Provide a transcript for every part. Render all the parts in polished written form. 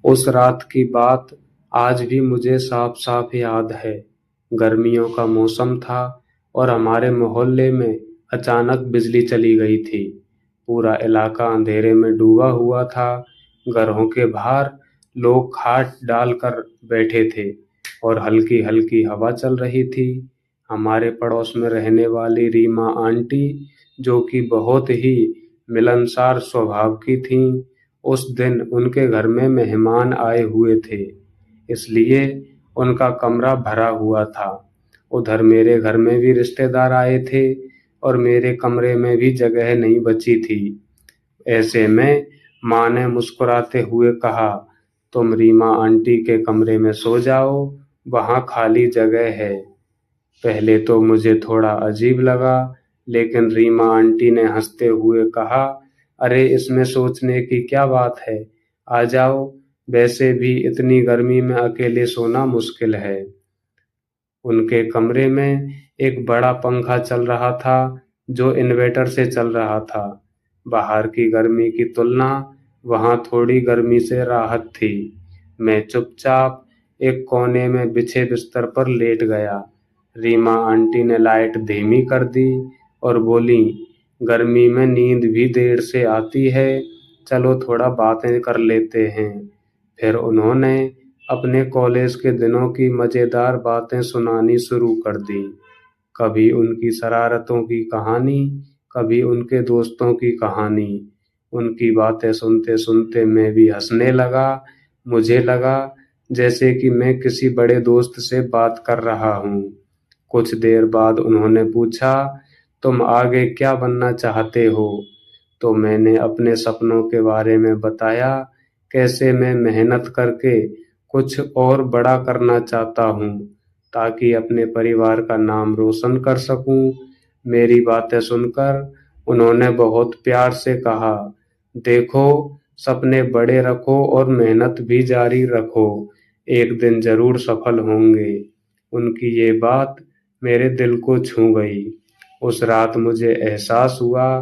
उस रात की बात आज भी मुझे साफ-साफ याद है। गर्मियों का मौसम था और हमारे मोहल्ले में अचानक बिजली चली गई थी। पूरा इलाका अंधेरे में डूबा हुआ था। घरों के बाहर लोग खाट डालकर बैठे थे और हल्की-हल्की हवा चल रही थी। हमारे पड़ोस में रहने वाली रीमा आंटी, जो कि बहुत ही मिलनसार स्वभाव की थीं, उस दिन उनके घर में मेहमान आए हुए थे, इसलिए उनका कमरा भरा हुआ था। उधर मेरे घर में भी रिश्तेदार आए थे और मेरे कमरे में भी जगह नहीं बची थी। ऐसे में माँ ने मुस्कुराते हुए कहा, तुम रीमा आंटी के कमरे में सो जाओ, वहाँ खाली जगह है। पहले तो मुझे थोड़ा अजीब लगा, लेकिन रीमा आंटी ने हंसते हुए कहा, अरे इसमें सोचने की क्या बात है, आ जाओ, वैसे भी इतनी गर्मी में अकेले सोना मुश्किल है। उनके कमरे में एक बड़ा पंखा चल रहा था, जो इन्वर्टर से चल रहा था। बाहर की गर्मी की तुलना वहाँ थोड़ी गर्मी से राहत थी। मैं चुपचाप एक कोने में बिछे बिस्तर पर लेट गया। रीमा आंटी ने लाइट धीमी कर दी और बोली, गर्मी में नींद भी देर से आती है, चलो थोड़ा बातें कर लेते हैं। फिर उन्होंने अपने कॉलेज के दिनों की मज़ेदार बातें सुनानी शुरू कर दी। कभी उनकी शरारतों की कहानी, कभी उनके दोस्तों की कहानी। उनकी बातें सुनते-सुनते मैं भी हँसने लगा। मुझे लगा जैसे कि मैं किसी बड़े दोस्त से बात कर रहा हूँ। कुछ देर बाद उन्होंने पूछा, तुम आगे क्या बनना चाहते हो? तो मैंने अपने सपनों के बारे में बताया, कैसे मैं मेहनत करके कुछ और बड़ा करना चाहता हूँ, ताकि अपने परिवार का नाम रोशन कर सकूँ। मेरी बातें सुनकर उन्होंने बहुत प्यार से कहा, देखो, सपने बड़े रखो और मेहनत भी जारी रखो, एक दिन ज़रूर सफल होंगे। उनकी ये बात मेरे दिल को छू गई। उस रात मुझे एहसास हुआ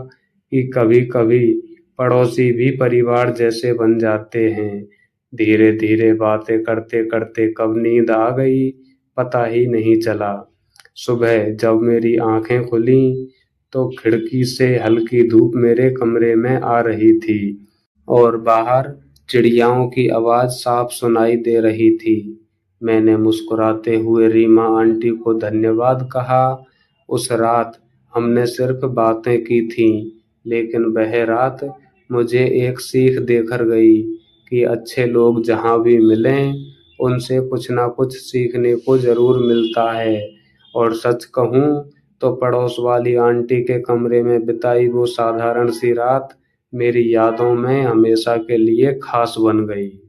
कि कभी-कभी पड़ोसी भी परिवार जैसे बन जाते हैं। धीरे-धीरे बातें करते-करते कब नींद आ गई, पता ही नहीं चला। सुबह जब मेरी आँखें खुलीं, तो खिड़की से हल्की धूप मेरे कमरे में आ रही थी और बाहर चिड़ियाओं की आवाज़ साफ सुनाई दे रही थी। मैंने मुस्कुराते हुए रीमा आंटी को धन्यवाद कहा। उस रात हमने सिर्फ बातें की थीं, लेकिन वह रात मुझे एक सीख देकर गई कि अच्छे लोग जहाँ भी मिलें, उनसे कुछ ना कुछ सीखने को ज़रूर मिलता है। और सच कहूँ तो पड़ोस वाली आंटी के कमरे में बिताई वो साधारण सी रात मेरी यादों में हमेशा के लिए खास बन गई।